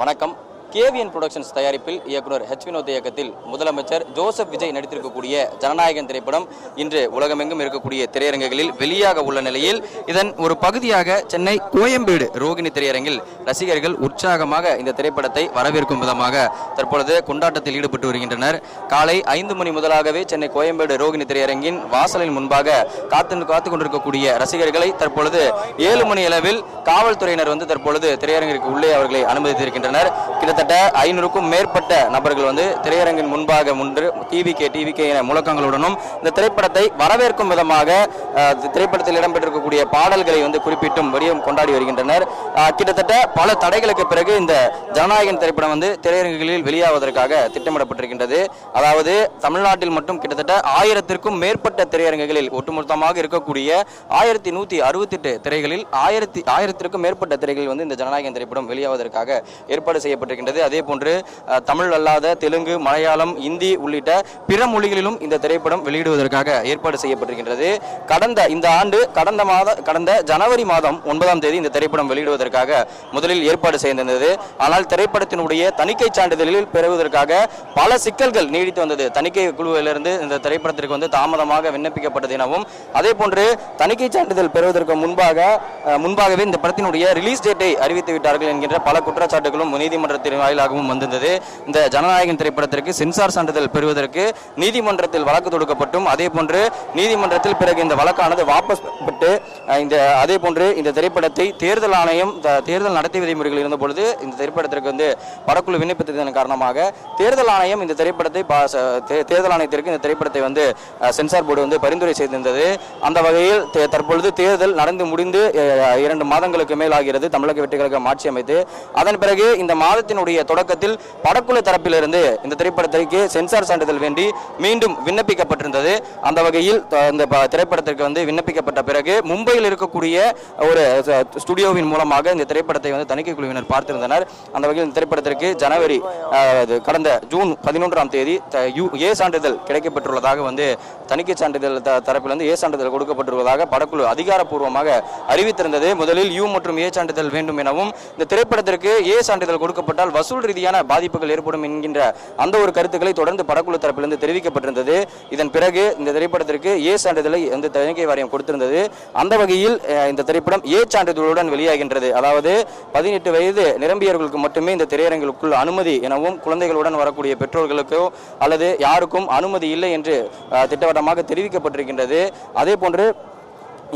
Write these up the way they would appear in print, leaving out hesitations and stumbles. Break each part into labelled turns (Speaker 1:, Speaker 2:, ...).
Speaker 1: வணக்கம். KVN productions தயாரிப்பில் இயக்குனர் ஹெச் வினோத் இயக்கத்தில் முதலமைச்சர் ஜோசப் விஜய் நடித்திருக்கக்கூடிய ஜனநாயகன் திரைப்படம் இன்று உலகமெங்கும் இருக்கக்கூடிய திரையரங்குகளில் வெளியாக உள்ள நிலையில் இதன் ஒரு பகுதியாக சென்னை கோயம்பேடு ரோகிணி திரையரங்கில் ரசிகர்கள் உற்சாகமாக இந்த திரைப்படத்தை வரவேற்கும் விதமாக தற்பொழுது கொண்டாட்டத்தில் ஈடுபட்டு வருகின்றனர். காலை 5 மணி முதலாகவே சென்னை கோயம்பேடு ரோகிணி திரையரங்கின் வாசலின் முன்பாக காத்து கொண்டிருக்கக்கூடிய ரசிகர்களை தற்பொழுது 7 மணி அளவில் காவல்துறையினர் தற்பொழுது திரையரங்கிற்கு உள்ளே அவர்களை அனுமதித்திருக்கின்றனர். கிட்டத்தட்ட 500க்கும் மேற்பட்ட நபர்கள் திரையரங்கின் முன்பாக டிவிகே என முழக்கங்களுடனும் இந்த திரைப்படத்தை வரவேற்கும் விதமாக திரைப்படத்தில் இடம்பெற்றிருக்கக்கூடிய பாடல்களை குறிப்பிட்டும் வடிவம் கொண்டாடி வருகின்றனர். கிட்டத்தட்ட பல தடைகளுக்கு பிறகு இந்த ஜனநாயகன் திரைப்படம் திரையரங்குகளில் வெளியாவதற்காக திட்டமிடப்பட்டிருக்கின்றது. அதாவது தமிழ்நாட்டில் மட்டும் கிட்டத்தட்ட 1000க்கும் மேற்பட்ட திரையரங்குகளில் ஒட்டுமொத்தமாக இருக்கக்கூடிய 1168 திரைகளில் 1000க்கும் மேற்பட்ட திரைகளில் இந்த ஜனநாயகன் திரைப்படம் வெளியாவதற்காக ஏற்பாடு செய்யப்பட்டிருக்கின்றது. அதே போன்று தமிழ் அல்லாத தெலுங்கு, மலையாளம், இந்தி உள்ளிட்ட பிற மொழிகளிலும் இந்த திரைப்படம் வெளியிடுவதற்காக ஏற்பாடு செய்யப்பட்டிருக்கின்றது. கடந்த ஜனவரி மாதம் 9ஆம் தேதி இந்த திரைப்படம் வெளியிடுவதற்காக முதலில் ஏற்பாடு செய்திருந்தது. ஆனால் திரைப்படத்தினுடைய தணிக்கை சான்றிதழில் பெறுவதற்காக பல சிக்கல்கள் நீடித்து வந்தது. தணிக்கை குழுவிலிருந்து இந்த திரைப்படத்திற்கு தாமதமாக விண்ணப்பிக்கப்பட்டது எனவும், அதே போன்று தணிக்கை சான்றிதழ் பெறுவதற்கு முன்பாகவே இந்த படத்தினுடைய ரிலீஸ் டேட்டை அறிவித்து விட்டார்கள் என்கின்ற பல குற்றச்சாட்டுகளும் நீதிமன்றத்தின் வாயிலாகவும் வந்திருந்தது. இந்த ஜனநாயகன் திரைப்படத்திற்கு சென்சார் சான்றிதழ் பெறுவதற்கு நீதிமன்றத்தில் வழக்கு தொடுக்கப்பட்டும், அதே போன்று நீதிமன்றத்தில் பிறகு இந்த வழக்கானது வாபஸ் பெற்று அதே போன்று இந்த திரைப்படத்தை தேர்தல் ஆணையம் தேர்தல் நடத்தை விதிமுறைகள் இருந்த பொழுது இந்த திரைப்படத்திற்கு படக்குழு விண்ணப்பித்ததன் காரணமாக தேர்தல் ஆணையம் இந்த திரைப்படத்தை தேர்தல் ஆணையத்திற்கு இந்த திரைப்படத்தை சென்சார் போர்டு பரிந்துரை செய்திருந்தது. அந்த வகையில் தற்பொழுது தேர்தல் நடந்து முடிந்து 2 மாதங்களுக்கு மேல் ஆகிறது தமிழக வெற்றி கழகம் ஆட்சி அமைத்து. அதன் பிறகு இந்த மாதத்தினுடைய தொடக்கத்தில் படக்குழு தரப்பிலிருந்து இந்த திரைப்படத்திற்கு சென்சார் சான்றிதழ் வேண்டி மீண்டும் விண்ணப்பிக்கப்பட்டிருந்தது. அந்த வகையில் இந்த திரைப்படத்திற்கு விண்ணப்பிக்கப்பட்ட பிறகு மும்பையில் இருக்கக்கூடிய ஒரு ஸ்டுடியோவின் மூலமாக இந்த திரைப்படத்தை தணிக்கை குழுவினர் பார்த்திருந்தனர். அந்த வகையில் இந்த திரைப்படத்திற்கு கடந்த ஜூன் 11ஆம் தேதி ஏ சான்றிதழ் கிடைக்கப்பட்டுள்ளதாக தணிக்கை சான்றிதழ் தரப்பில் ஏ சான்றிதழ் கொடுக்கப்பட்டுள்ளதாக படக்குழு அதிகாரப்பூர்வமாக அறிவித்திருந்தது. முதலில் யூ மற்றும் ஏ சான்றிதழ் வேண்டும் எனவும், இந்த திரைப்படத்திற்கு ஏ சான்றிதழ் கொடுக்கப்பட்டால் வசூல் ரீதியான பாதிப்புகள் ஏற்படும் என்கின்ற அந்த ஒரு கருத்துக்களை தொடர்ந்து படக்குழு தரப்பிலிருந்து தெரிவிக்கப்பட்டிருந்தது. இதன் பிறகு இந்த திரைப்படத்திற்கு ஏ சான்றிதழை தணிக்கை வாரியம் கொடுத்திருந்தது. அந்த வகையில் இந்த திரைப்படம் ஏ சான்றிதழுடன் வெளியாகின்றது. அதாவது 18 வயது நிரம்பியவர்களுக்கு மட்டுமே இந்த திரையரங்குகளுக்குள் அனுமதி எனவும், குழந்தைகளுடன் வரக்கூடிய பெற்றோர்களுக்கோ அல்லது யாருக்கும் அனுமதி இல்லை என்று திட்டவட்டமாக தெரிவிக்கப்பட்டிருக்கின்றது. அதே போன்று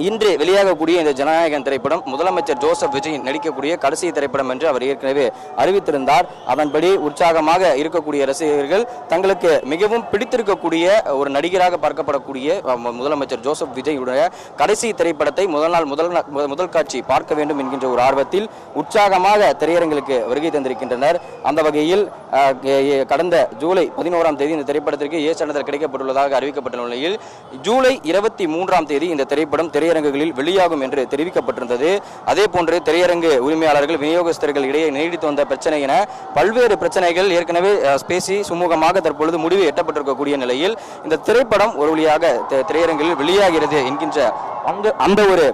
Speaker 1: இன்று வெளியாகக்கூடிய இந்த ஜனநாயகன் திரைப்படம் முதலமைச்சர் ஜோசப் விஜய் நடிக்கக்கூடிய கடைசி திரைப்படம் என்று அவர் ஏற்கனவே அறிவித்திருந்தார். அதன்படி உற்சாகமாக இருக்கக்கூடிய ரசிகர்கள் தங்களுக்கு மிகவும் பிடித்திருக்கக்கூடிய ஒரு நடிகராக பார்க்கப்படக்கூடிய முதலமைச்சர் ஜோசப் விஜயுடைய கடைசி திரைப்படத்தை முதல் காட்சி பார்க்க வேண்டும் என்கின்ற ஒரு ஆர்வத்தில் உற்சாகமாக திரையரங்களுக்கு வருகை தந்திருக்கின்றனர். அந்த வகையில் கடந்த ஜூலை 11ஆம் தேதி இந்த திரைப்படத்திற்கு ஏ சான்றிதழ் கிடைக்கப்பட்டுள்ளதாக அறிவிக்கப்பட்டுள்ள நிலையில் ஜூலை 23ஆம் தேதி இந்த திரைப்படம் திரையரங்குகளில் வெளியாகும் என்று தெரிவிக்கப்பட்டிருந்தது. அதே போன்று திரையரங்கு உரிமையாளர்கள், விநியோகஸ்தர்கள் இடையே நீடித்து வந்த பிரச்சனை என பல்வேறு பிரச்சனைகள் ஏற்கனவே பேசி சுமூகமாக தற்பொழுது முடிவு எட்டப்பட்டிருக்கக்கூடிய நிலையில் இந்த திரைப்படம் ஒரு வழியாக திரையரங்கில் வெளியாகிறது என்கின்ற அந்த ஒரு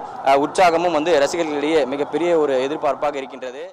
Speaker 1: உற்சாகமும் ரசிகர்களிடையே மிகப்பெரிய ஒரு எதிர்பார்ப்பாக இருக்கின்றது.